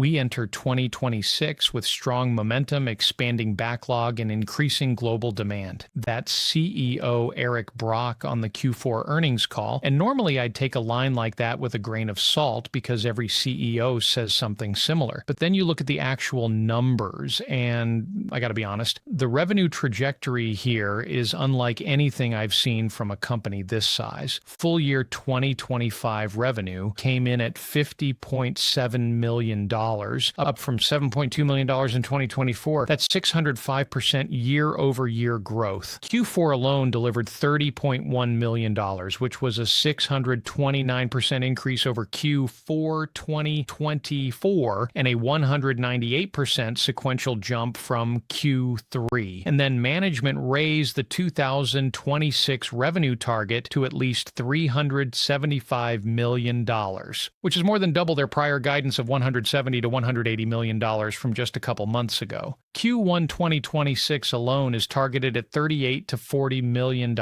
We enter 2026 with strong momentum, expanding backlog, and increasing global demand. That's CEO Eric Brock on the Q4 earnings call. And normally I'd take a line like that with a grain of salt because every CEO says something similar. But then you look at the actual numbers, and I got to be honest, the revenue trajectory here is unlike anything I've seen from a company this size. Full year 2025 revenue came in at $50.7 million, up from $7.2 million in 2024. That's 605% year-over-year growth. Q4 alone delivered $30.1 million, which was a 629% increase over Q4 2024 and a 198% sequential jump from Q3. And then management raised the 2026 revenue target to at least $375 million, which is more than double their prior guidance of $170 to $180 million from just a couple months ago. Q1 2026 alone is targeted at $38 to $40 million,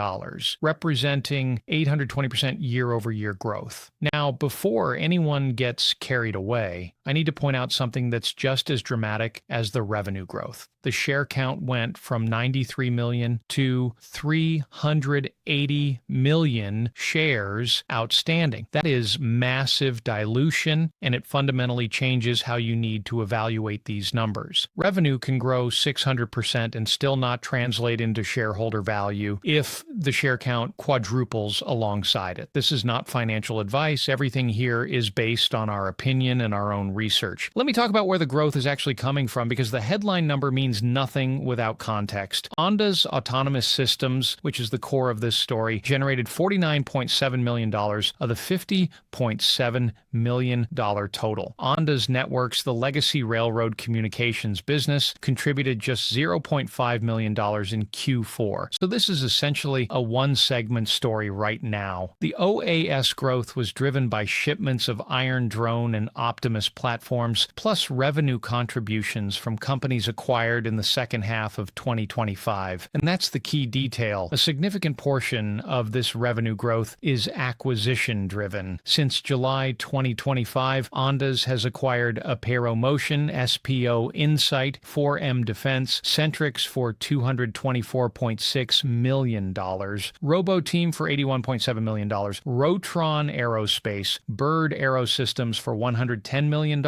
representing 820% year-over-year growth. Now, before anyone gets carried away, I need to point out something that's just as dramatic as the revenue growth. The share count went from 93 million to 380 million shares outstanding. That is massive dilution, and it fundamentally changes how you need to evaluate these numbers. Revenue can grow 600% and still not translate into shareholder value if the share count quadruples alongside it. This is not financial advice. Everything here is based on our opinion and our own research. Let me talk about where the growth is actually coming from, because the headline number means nothing without context. Ondas Autonomous Systems, which is the core of this story, generated $49.7 million of the $50.7 million total. Ondas Networks, the legacy railroad communications business, contributed just $0.5 million in Q4. So this is essentially a one-segment story right now. The OAS growth was driven by shipments of Iron Drone and Optimus platforms, plus revenue contributions from companies acquired in the second half of 2025. And that's the key detail. A significant portion of this revenue growth is acquisition-driven. Since July 2025, Ondas has acquired Apero Motion, SPO Insight, 4M Defense, Sentrycs for $224.6 million, Roboteam for $81.7 million, Rotron Aerospace, BIRD Aerosystems for $110 million,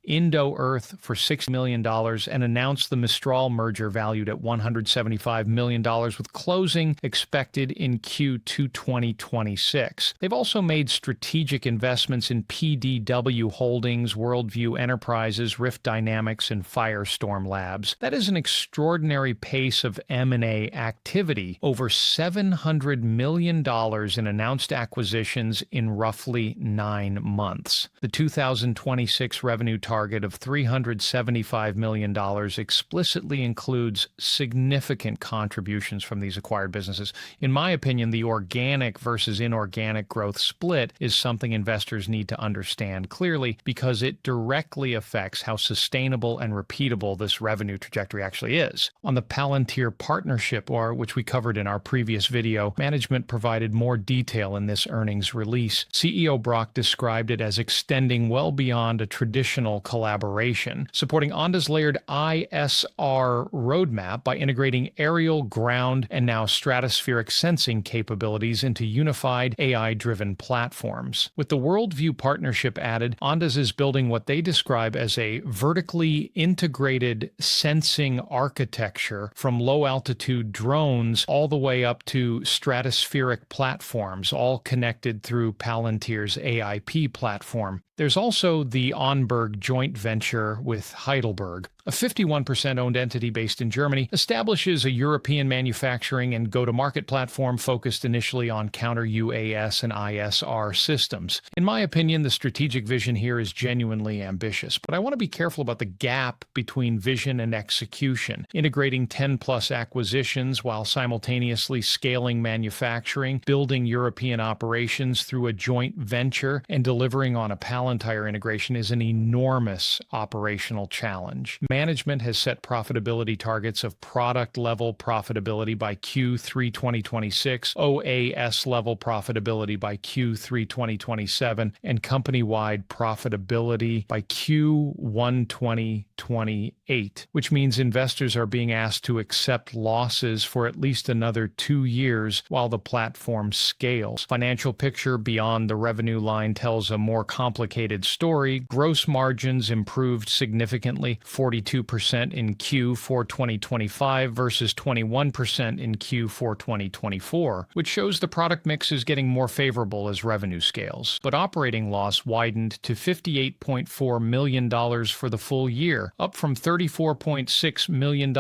Indo-Earth for $6 million, and announced the Mistral merger valued at $175 million, with closing expected in Q2 2026. They've also made strategic investments in PDW Holdings, World View Enterprises, Rift Dynamics, and Firestorm Labs. That is an extraordinary pace of M&A activity, over $700 million in announced acquisitions in roughly 9 months. The 2026 revenue target of $375 million explicitly includes significant contributions from these acquired businesses. In my opinion, the organic versus inorganic growth split is something investors need to understand clearly, because it directly affects how sustainable and repeatable this revenue trajectory actually is. On the Palantir partnership, or which we covered in our previous video, management provided more detail in this earnings release. CEO Brock described it as extending well beyond a traditional collaboration, supporting Ondas' layered ISR roadmap by integrating aerial, ground, and now stratospheric sensing capabilities into unified AI-driven platforms. With the World View partnership added, Ondas is building what they describe as a vertically integrated sensing architecture, from low-altitude drones all the way up to stratospheric platforms, all connected through Palantir's AIP platform. There's also the ONBERG joint venture with Heidelberg. A 51% owned entity based in Germany establishes a European manufacturing and go-to-market platform focused initially on counter-UAS and ISR systems. In my opinion, the strategic vision here is genuinely ambitious, but I want to be careful about the gap between vision and execution, integrating 10-plus acquisitions while simultaneously scaling manufacturing, building European operations through a joint venture, and delivering on a Palantir Palantir integration is an enormous operational challenge. Management has set profitability targets of product-level profitability by Q3 2026, OAS-level profitability by Q3 2027, and company-wide profitability by Q1 2028, which means investors are being asked to accept losses for at least another 2 years while the platform scales. Financial picture beyond the revenue line tells a more complicated story. Gross margins improved significantly, 42% in Q4 2025 versus 21% in Q4 2024, which shows the product mix is getting more favorable as revenue scales. But operating loss widened to $58.4 million for the full year, up from $34.6 million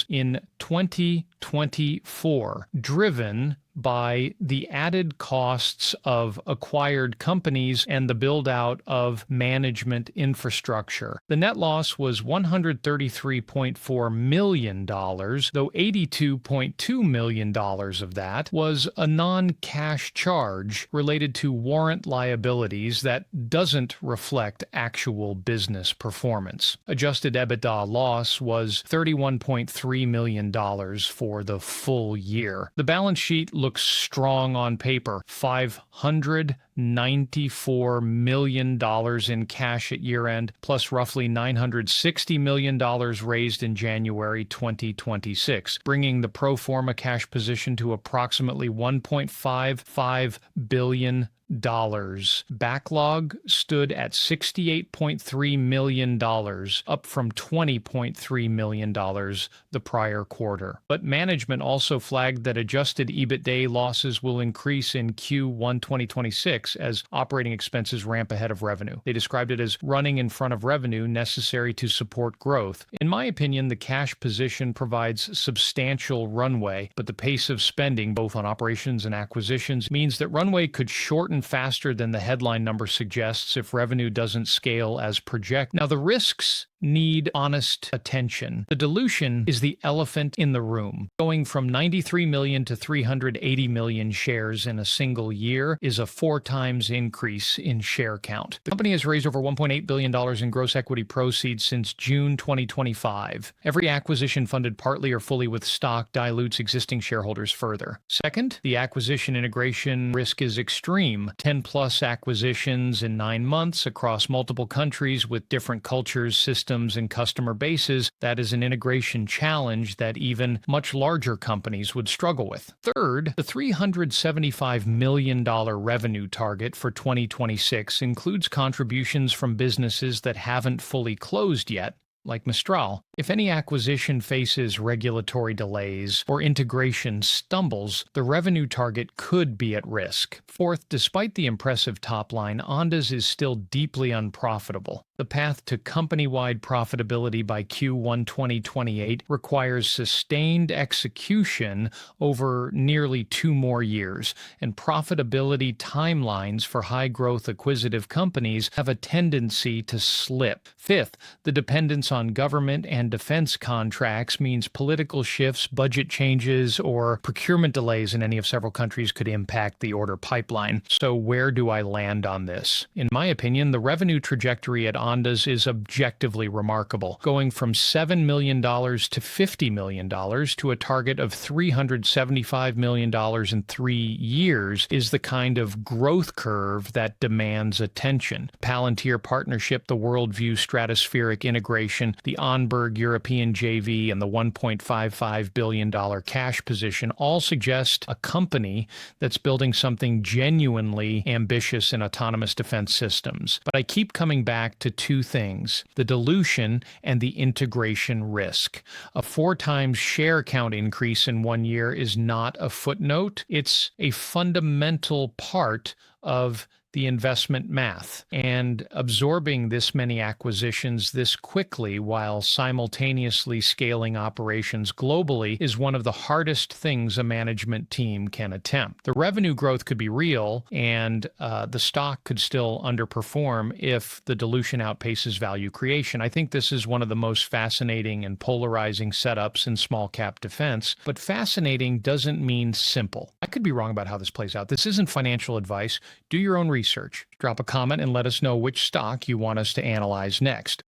in 2024, driven by the added costs of acquired companies and the build-out of management infrastructure. The net loss was $133.4 million, though $82.2 million of that was a non-cash charge related to warrant liabilities that doesn't reflect actual business performance. Adjusted EBITDA loss was $31.3 million for the full year. The balance sheet looks strong on paper. $594 million in cash at year-end, plus roughly $960 million raised in January 2026, bringing the pro forma cash position to approximately $1.55 billion. Backlog stood at $68.3 million, up from $20.3 million the prior quarter. But management also flagged that adjusted EBITDA losses will increase in Q1 2026 as operating expenses ramp ahead of revenue. They described it as running in front of revenue necessary to support growth. In my opinion, the cash position provides substantial runway, but the pace of spending, both on operations and acquisitions, means that runway could shorten faster than the headline number suggests if revenue doesn't scale as projected. Now, the risks need honest attention. The dilution is the elephant in the room. Going from 93 million to 380 million shares in a single year is a 4 times increase in share count. The company has raised over $1.8 billion in gross equity proceeds since June 2025. Every acquisition funded partly or fully with stock dilutes existing shareholders further. Second, the acquisition integration risk is extreme. 10+ acquisitions in 9 months across multiple countries with different cultures, systems, and customer bases. That is an integration challenge that even much larger companies would struggle with. Third, the $375 million revenue target for 2026 includes contributions from businesses that haven't fully closed yet, like Mistral. If any acquisition faces regulatory delays or integration stumbles, the revenue target could be at risk. Fourth, despite the impressive top line, Ondas is still deeply unprofitable. The path to company-wide profitability by Q1 2028 requires sustained execution over nearly 2 more years, and profitability timelines for high-growth acquisitive companies have a tendency to slip. Fifth, the dependence on government and defense contracts means political shifts, budget changes, or procurement delays in any of several countries could impact the order pipeline. So where do I land on this? In my opinion, the revenue trajectory at Ondas is objectively remarkable, going from $7 million to $50 million to a target of $375 million in 3 years is the kind of growth curve that demands attention. Palantir partnership, the World View stratospheric integration, the ONBERG European JV, and the $1.55 billion cash position all suggest a company that's building something genuinely ambitious in autonomous defense systems. But I keep coming back to 2 things: the dilution and the integration risk. A 4 times share count increase in 1 year is not a footnote. It's a fundamental part of the investment math, and absorbing this many acquisitions this quickly while simultaneously scaling operations globally is one of the hardest things a management team can attempt. The revenue growth could be real, and the stock could still underperform if the dilution outpaces value creation. I think this is one of the most fascinating and polarizing setups in small cap defense, but fascinating doesn't mean simple. I could be wrong about how this plays out. This isn't financial advice. Do your own research. Drop a comment and let us know which stock you want us to analyze next.